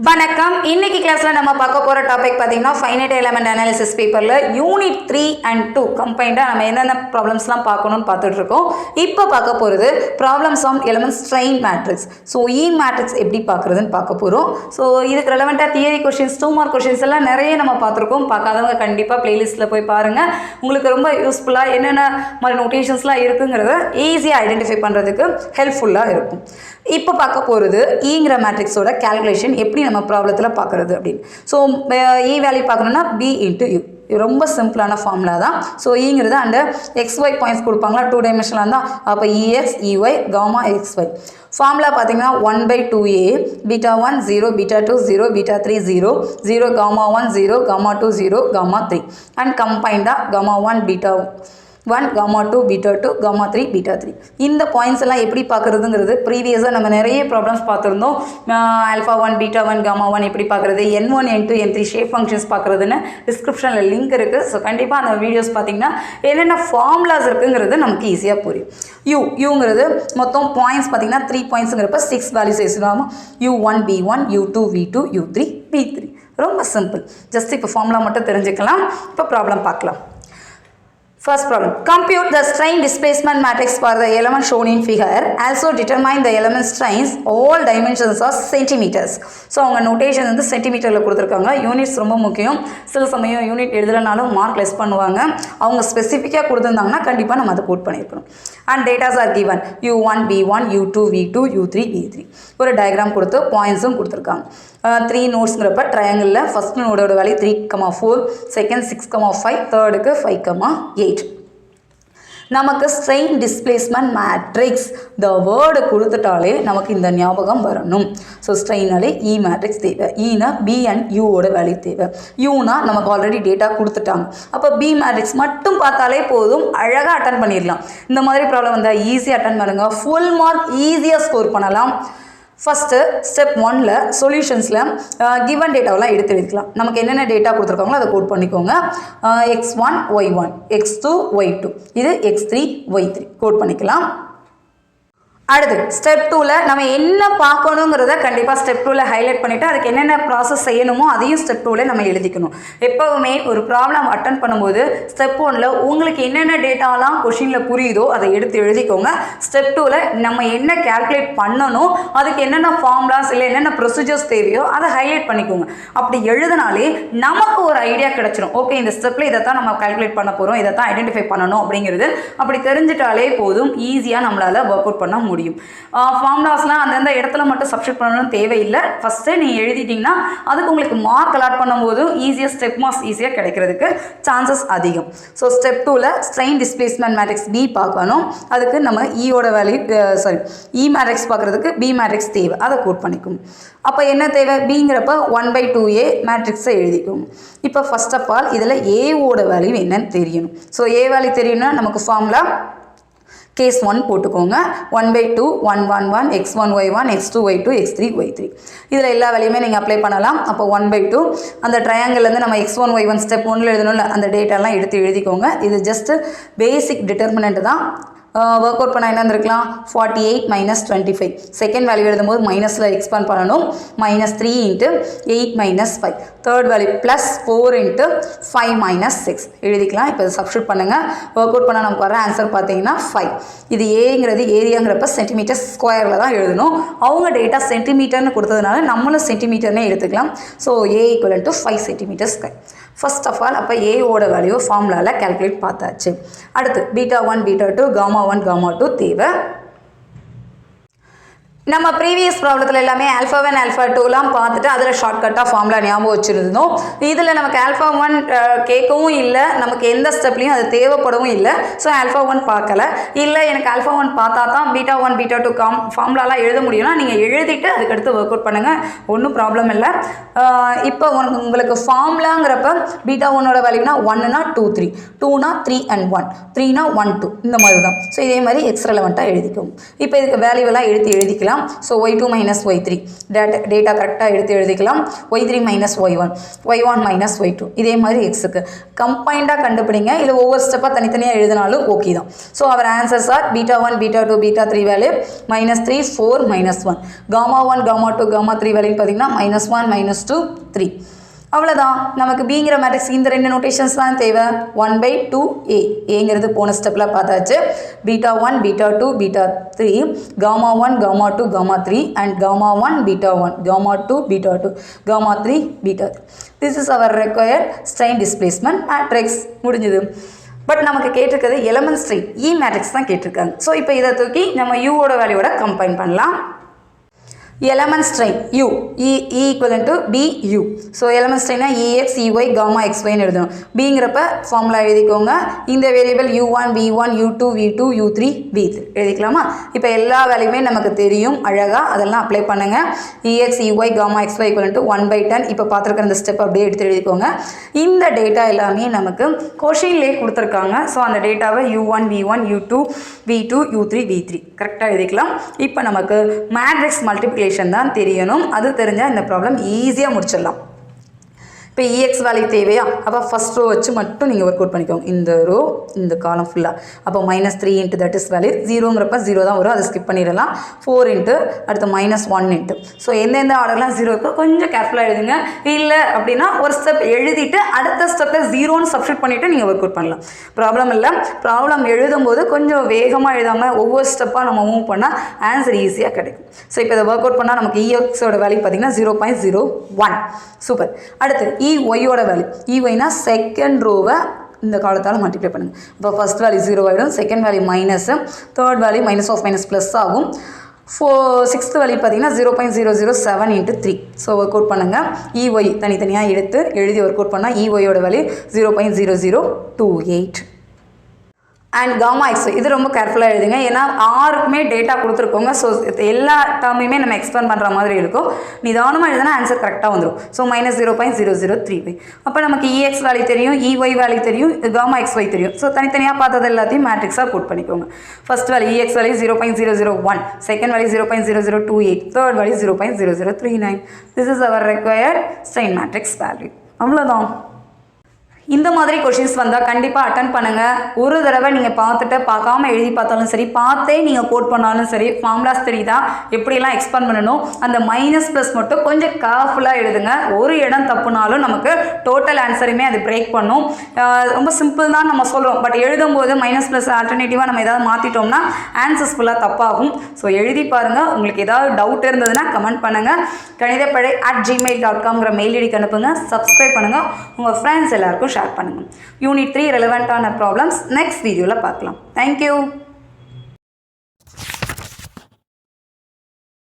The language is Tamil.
வணக்கம். இன்னைக்கு கிளாஸ்ல நம்ம பார்க்க போற டாபிக் பார்த்தீங்கன்னா ஃபைனைட் எலிமெண்ட் அனாலிசிஸ் பேப்பர்ல யூனிட் 3 and 2 கம்பைண்டா நம்ம என்னென்ன ப்ராப்ளம்ஸ்லாம் பார்க்கணும்னு பார்த்துட்டு இருக்கோம். இப்போ பார்க்க போகிறது problems on element strain matrix. So E matrix எப்படி பார்க்குறதுன்னு பார்க்க போகிறோம். ஸோ இதுக்கு ரெலவெண்ட்டாக தியரி கொஷின்ஸ் 2 மார்க் கொஷின்ஸ் எல்லாம் நிறைய நம்ம பார்த்துருக்கோம். பார்க்காதவங்க கண்டிப்பாக பிளேலிஸ்ட்டில் போய் பாருங்கள். உங்களுக்கு ரொம்ப யூஸ்ஃபுல்லாக என்னென்ன மாதிரி நோட்டேஷன்ஸ்லாம் இருக்குங்கிறத ஈஸியாக ஐடென்டிஃபை பண்ணுறதுக்கு ஹெல்ப்ஃபுல்லாக இருக்கும். இப்போ பார்க்க போகிறது ஈங்கிற மேட்ரிக்ஸோட கேல்குலேஷன் எப்படி நம்ம ப்ராப்ளத்தில் பார்க்குறது அப்படின்னு. ஸோ இ வேல்யூ பார்க்கணுன்னா பி இன்ட்டு யூ. ரொம்ப சிம்பிளான ஃபார்முலா தான். ஸோ ஈங்கிறது அந்த XY பாயிண்ட்ஸ் கொடுப்பாங்களா 2 டைமென்ஷனில் இருந்தால் அப்போ EX EY gamma XY. Formula பார்த்தீங்கன்னா 1/2a beta 1 0 beta 2 0 beta 3 0 0 gamma 1 0 gamma 2 0 gamma 3 and கம்பைண்டாக gamma 1 beta 1 gamma 2 beta 2 gamma 3 beta 3. இந்த பாயிண்ட்ஸ் எல்லாம் எப்படி பார்க்குறதுங்கிறது ப்ரீவியஸாக நம்ம நிறைய ப்ராப்ளம்ஸ் பார்த்துருந்தோம். ஆல்ஃபா 1 பீட்டா 1 காமா 1 எப்படி பார்க்குறது, N1 N2 N3 shape functions பார்க்குறதுன்னு டிஸ்கிரிப்ஷனில் லிங்க் இருக்குது. ஸோ கண்டிப்பாக அந்த வீடியோஸ் பார்த்தீங்கன்னா என்னென்ன ஃபார்முலாஸ் இருக்குங்கிறது நமக்கு ஈஸியாக புரியும். யூங்கிறது மொத்தம் பாயிண்ட்ஸ் பார்த்தீங்கன்னா 3 பாயிண்ட்ஸுங்கிறப்ப 6 வேல்யூஸ் எழுதலாமா. U1 B1 U2 V2 U3 B3. ரொம்ப சிம்பிள். ஜஸ்ட் இப்போ ஃபார்முலா மட்டும் தெரிஞ்சுக்கலாம். இப்போ ப்ராப்ளம் பார்க்கலாம். First problem. Compute the strain displacement matrix for the element shown in figure. Also determine the element strains. All dimensions are centimeters. So அவங்க நோட்டேஷன் வந்து சென்டிமீட்டரில் கொடுத்துருக்காங்க. யூனிட்ஸ் ரொம்ப முக்கியம். சில சமயம் யூனிட் எழுதலைனாலும் மார்க் லெஸ் பண்ணுவாங்க. அவங்க ஸ்பெசிஃபிக்காக கொடுத்துருந்தாங்கன்னா கண்டிப்பாக நம்ம அதை கோட் பண்ணியிருக்கணும். And datas R given U1 B1 U2 V2 U3 B3. ஒரு டயக்ராம் கொடுத்து பாயிண்ட்ஸும் கொடுத்துருக்காங்க. 3 நோட்ஸுங்கிறப்ப ட்ரையாங்கிளில் ஃபஸ்ட் நோடோட வேல்யூ 3,4, செகண்ட் 6,5, தேர்டுக்கு 5,8. நமக்கு strain displacement matrix the word கொடுத்துட்டாலே நமக்கு இந்த ஞாபகம் வரணும். ஸோ ஸ்ட்ரெயினாலே இ மேட்ரிக்ஸ் தேவை. ஈனா பி அண்ட் யூவோட வேல்யூ தேவை. யூனா நமக்கு ஆல்ரெடி டேட்டா கொடுத்துட்டாங்க. அப்போ பி மேட்ரிக்ஸ் மட்டும் பார்த்தாலே போதும், அழகாக அட்டன் பண்ணிடலாம். இந்த மாதிரி ப்ராப்ளம் வந்தால் ஈஸியாக அட்டன் பண்ணுங்க. ஃபுல் மார்க் ஈஸியாக ஸ்கோர் பண்ணலாம். ஃபஸ்ட்டு ஸ்டெப் 1ல் சொல்யூஷன்ஸில் கிவன் டேட்டாவெல்லாம் எடுத்து எழுதிக்கலாம். நமக்கு என்னென்ன டேட்டா கொடுத்துருக்காங்களோ அதை கோட் பண்ணிக்கோங்க. X1 Y1 X2 Y2 இது X3 Y3 கோட் பண்ணிக்கலாம். அடுத்து ஸ்டெப் 2ல் நம்ம என்ன பார்க்கணுங்கிறத கண்டிப்பாக ஸ்டெப் 2ல் ஹைலைட் பண்ணிவிட்டு அதுக்கு என்னென்ன ப்ராசஸ் செய்யணுமோ அதையும் ஸ்டெப் 2ல் நம்ம எழுதிக்கணும். எப்போவுமே ஒரு ப்ராப்ளம் அட்டன் பண்ணும்போது ஸ்டெப் 1ல் உங்களுக்கு என்னென்ன டேட்டாலாம் கொஷினில் புரியுதோ அதை எடுத்து எழுதிக்கோங்க. ஸ்டெப் 2ல் நம்ம என்ன கேல்குலேட் பண்ணணும், அதுக்கு என்னென்ன ஃபார்முலாஸ் இல்லை என்னென்ன ப்ரொசீஜர்ஸ் தேவையோ அதை ஹைலைட் பண்ணிக்கோங்க. அப்படி எழுதினாலே நமக்கு ஒரு ஐடியா கிடச்சிடும். ஓகே, இந்த ஸ்டெப்பில் இதை தான் நம்ம கால்குலேட் பண்ண போகிறோம், இதை தான் ஐடென்டிஃபை பண்ணணும் அப்படிங்கிறது. அப்படி தெரிஞ்சிட்டாலே போதும், ஈஸியாக நம்மளால் ஒர்க் அவுட் பண்ண முடியும். ஃபார்முலாஸ்லாம் அந்தந்த இடத்துல மட்டும் சப்ஸ்டிட் பண்ணணும்னு தேவையில்லை. ஃபஸ்ட்டு நீங்கள் எழுதிட்டிங்கன்னா அதுக்கு உங்களுக்கு மார்க் அலாட் பண்ணும்போது ஈஸியாக ஸ்டெப் மார்க்ஸ் ஈஸியாக கிடைக்கிறதுக்கு சான்சஸ் அதிகம். ஸோ ஸ்டெப் 2ல் ஸ்ட்ரெயின் டிஸ்பிளேஸ்மெண்ட் மேட்ரிக்ஸ் பி பார்க்கணும். அதுக்கு நம்ம ஈயோட வேல்யூ இ மேட்ரிக்ஸ் பார்க்குறதுக்கு பி மேட்ரிக்ஸ் தேவை, அதை கோட் பண்ணிக்கும். அப்போ என்ன தேவை, பிங்கிறப்ப 1/2a மேட்ரிக்ஸை எழுதிக்கும். இப்போ ஃபர்ஸ்ட் ஆஃப் ஆல் இதில் ஏவோட வேல்யூ என்னன்னு தெரியணும். ஸோ ஏ வேல்யூ தெரியணும்னா நமக்கு ஃபார்முலா கேஸ் 1 போட்டுக்கோங்க. 1/2 1 1 1 X1 Y1 X2 Y2 X3 Y3. இதில் எல்லா வேலையுமே நீங்கள் அப்ளை பண்ணலாம். அப்போ 1/2 அந்த ட்ரையாங்கிள்லேருந்து நம்ம X1 Y1 ஸ்டெப் 1ல் எழுதணும்ல அந்த டேட்டாலாம் எடுத்து எழுதிக்கோங்க. இது ஜஸ்ட்டு பேசிக் டிட்டர்மினன்ட் தான். ஒர்க் அவுட் பண்ணால் என்ன இருந்திருக்கலாம், 48 - 25. செகண்ட் வேல்யூ எழுதும்போது மைனஸில் எக்ஸ்பேண்ட் பண்ணணும். -3 × 8 - 5. தேர்ட் வேல்யூ +4 × 5 - 6 எழுதிக்கலாம். இப்போ சப்ஸ்டியூட் பண்ணுங்கள். ஒர்க் அவுட் பண்ணால் நமக்கு வர ஆன்சர் பார்த்தீங்கன்னா 5. இது ஏங்கிறது ஏரியாங்கிறப்ப சென்டிமீட்டர் ஸ்கொயரில் தான் எழுதணும். அவங்க டேட்டா சென்டிமீட்டர்னு கொடுத்ததுனால நம்மளும் சென்டிமீட்டர்னே எடுத்துக்கலாம். So A = 5 cm². First of all அப்போ ஏவோட வேல்யூ ஃபார்முலாவில் கேல்குலேட் பார்த்தாச்சு. அடுத்து பீட்டா 1 பீட்டா 2 காமா 1 காமா 2 தேவை. நம்ம ப்ரீவியஸ் ப்ராப்ளத்தில் எல்லாமே ஆல்ஃபா 1 ஆல்ஃபா 2லாம் பார்த்துட்டு அதில் ஷார்ட்கட்டாக ஃபார்முலா ஞாபகம் வச்சுருந்தோம். இதில் நமக்கு ஆல்ஃபா 1 கேட்கவும் இல்லை, நமக்கு எந்த ஸ்டெப்லையும் அது தேவைப்படவும் இல்லை. ஸோ ஆல்ஃபா 1 பார்க்கல. இல்லை எனக்கு ஆல்ஃபா 1 பார்த்தா தான் பீட்டா 1 பீட்டா 2 ஃபார்முலாலாம் எழுத முடியும்னா நீங்கள் எழுதிட்டு அதுக்கடுத்து ஒர்க் அவுட் பண்ணுங்கள், ஒன்றும் ப்ராப்ளம் இல்லை. இப்போ உங்களுக்கு ஃபார்முலாங்கிறப்ப பீட்டா ஒன்னோட வேல்யூனா 1னா 2 3, 2னா 3 and 1, 3னா 1 2 இந்த மாதிரி தான். ஸோ இதே மாதிரி எக்ஸ் ரெலவெண்ட்டாக எழுதிக்கும். இப்போ இதுக்கு வேல்யூவெல்லாம் எழுதிக்கலாம். So y2 minus y3 data கரெக்டாக எழுதிக்கலாம். y3 minus y1, y1 minus y2 இதே மாதிரி எக்ஸுக்கு கம்பைண்டாக கண்டுபிடிங்க. இல்லை ஒவ்வொரு ஸ்டெப்பாக தனித்தனியாக எழுதினாலும் ஓகே தான். So our answers are beta 1 beta 2 beta 3 value -3 4 -1, gamma 1 gamma 2 gamma 3 வேல்யூன்னு பார்த்தீங்கன்னா -1 -2 3. அவ்வளோதான். நமக்கு பிங்கிற மேட்ரிக்ஸ் இந்த ரெண்டு நோட்டேஷன்ஸ் தான் தேவை. 1/2a ஏங்கிறது போன ஸ்டெப்பில் பார்த்தாச்சு. Beta 1 beta 2 beta 3, gamma 1 gamma 2 gamma 3 and gamma 1 beta 1 gamma 2 beta 2 gamma 3 beta 3. This is our required strain displacement matrix. முடிஞ்சது. பட் நமக்கு கேட்டிருக்கிறது எலமெண்ட் ஸ்ட்ரெயின் இ மேட்ரிக்ஸ் தான் கேட்டிருக்காங்க. ஸோ இப்போ இதை தூக்கி நம்ம யூவோட வேல்யூவோட கம்பைன் பண்ணலாம். element strain u e equivalent to bu. So element strain ex ey gamma xy எழுதணும். பிங்கிறப்ப ஃபார்முலா எழுதிக்கோங்க. இந்த variable u1 v1 u2 v2 u3 v3 எழுதிக்கலாமா? இப்போ எல்லா வேல்யூமே நமக்கு தெரியும் அழகாக. அதெல்லாம் அப்ளை பண்ணுங்கள். ex ey gamma xy equivalent to 1/10. இப்போ பார்த்துருக்கிற இந்த ஸ்டெப் அப்படியே எடுத்து எழுதிக்கோங்க. இந்த டேட்டா எல்லாமே நமக்கு கொஷின்லேயே கொடுத்துருக்காங்க. ஸோ அந்த டேட்டாவை u1 v1 u2 v2 u3 v3 கரெக்டாக எழுதிக்கலாம். இப்போ நமக்கு மேட்ரிக்ஸ் மல்டிப்ளிகேஷன் தான் தெரியணும். அது தெரிஞ்சால் இந்த ப்ராப்ளம் ஈஸியாக முடிச்சிடலாம். இப்போ இஎக்ஸ் வேல்யூ தேவையா? அப்போ ஃபஸ்ட் ரோ வச்சு மட்டும் நீங்கள் ஒர்க் அவுட் பண்ணிக்கோங்க. இந்த ரோ இந்த காலம் ஃபுல்லாக. அப்போ -3 இன்ட்டு தட் இஸ் வேல்யூ 0ங்கிறப்ப 0 தான் வரும். அதை ஸ்கிப் பண்ணிடலாம். 4 இன்ட்டு அடுத்து -1 இன்ட்டு. ஸோ எந்தெந்த ஆர்டர்லாம் 0 இருக்கோ கொஞ்சம் கேர்ஃபுல்லாக எழுதுங்க. இல்லை அப்படின்னா ஒரு ஸ்டெப் எழுதிட்டு அடுத்த ஸ்டெப்பில் 0ன்னு சப்ஸ்டிட் பண்ணிவிட்டு நீங்கள் ஒர்க் அவுட் பண்ணலாம். ப்ராப்ளம் இல்லை. ப்ராப்ளம் எழுதும்போது கொஞ்சம் வேகமாக எழுதாமல் ஒவ்வொரு ஸ்டெப்பாக நம்ம மூவ் பண்ணால் ஆன்சர் ஈஸியாக கிடைக்கும். ஸோ இப்போ இதை ஒர்க் அவுட் பண்ணால் நமக்கு இஎக்ஸோட வேல்யூ பார்த்தீங்கன்னா 0.01. சூப்பர். அடுத்து இஒய்யோட வேல்யூ. இஒய்னா செகண்ட் ரோவை இந்த காலத்தால் மல்டிப்ளை பண்ணுங்கள். இப்போ ஃபஸ்ட் வேல்யூ 0 ஆகிடும். Second value minus, third value minus of minus plus ஆகும். சிக்ஸ்த் வேல்யூ பார்த்தீங்கன்னா 0.007 இன்ட்டு 3. ஸோ ஒர்க் அவுட் பண்ணுங்கள். இஒய் தனித்தனியாக எடுத்து எழுதி ஒர்க் அவுட் பண்ணால் இஒயோட வேல்யூ 0.0028. அண்ட் காமா எக்ஸ் இது ரொம்ப கேர்ஃபுல்லாக எழுதுங்க. ஏன்னா ஆருக்குமே டேட்டா கொடுத்துருக்கோங்க. ஸோ எல்லா டேர்மையுமே நம்ம எக்ஸ்பிளைன் பண்ணுற மாதிரி இருக்கும். நிதானமாக எழுதுனா ஆன்சர் கரெக்டாக வந்துடும். ஸோ -0.003. அப்போ நமக்கு இஎக்ஸ் வேல்யூ தெரியும், இஒய் வேல்யூ தெரியும், காமா எக்ஸ்ஒய் தெரியும். ஸோ தனித்தனியாக பார்த்தது எல்லாத்தையும் மேட்ரிக்ஸாக கோட் பண்ணிக்கோங்க. First value EX value 0.001, second value 0.0028, third value 0.0039. This is our required strain matrix value. அவ்வளோதான். இந்த மாதிரி கொஷின்ஸ் வந்தால் கண்டிப்பாக அட்டன் பண்ணுங்கள். ஒரு தடவை நீங்கள் பார்க்காம எழுதி பார்த்தாலும் சரி, பார்த்தே நீங்கள் கோட் பண்ணாலும் சரி, ஃபார்முலாஸ் தெரியுதா எப்படிலாம் எக்ஸ்பிளைன் பண்ணணும், அந்த மைனஸ் ப்ளஸ் மட்டும் கொஞ்சம் கேர்ஃபுல்லாக எழுதுங்க. ஒரு இடம் தப்புனாலும் நமக்கு டோட்டல் ஆன்சருமே அது பிரேக் பண்ணும். ரொம்ப சிம்பிள் தான் நம்ம சொல்கிறோம். பட் எழுதும்போது மைனஸ் ப்ளஸ் ஆல்டர்னேட்டிவாக நம்ம ஏதாவது மாற்றிட்டோம்னா ஆன்சர்ஸ் ஃபுல்லாக தப்பாகும். ஸோ எழுதி பாருங்கள். உங்களுக்கு ஏதாவது டவுட் இருந்ததுன்னா கமெண்ட் பண்ணுங்கள். kanidapazhai@gmail.com மெயில் ஐடிக்கு அனுப்புங்க. சப்ஸ்கிரைப் பண்ணுங்கள். உங்கள் ஃப்ரெண்ட்ஸ் எல்லாருக்கும் ஷேர் பண்ணுங்கள். யூனிட் 3 ரெலவெண்ட்டான ப்ராப்ளம்ஸ் நெக்ஸ்ட் வீடியோவில் பார்க்கலாம். தேங்க்யூ.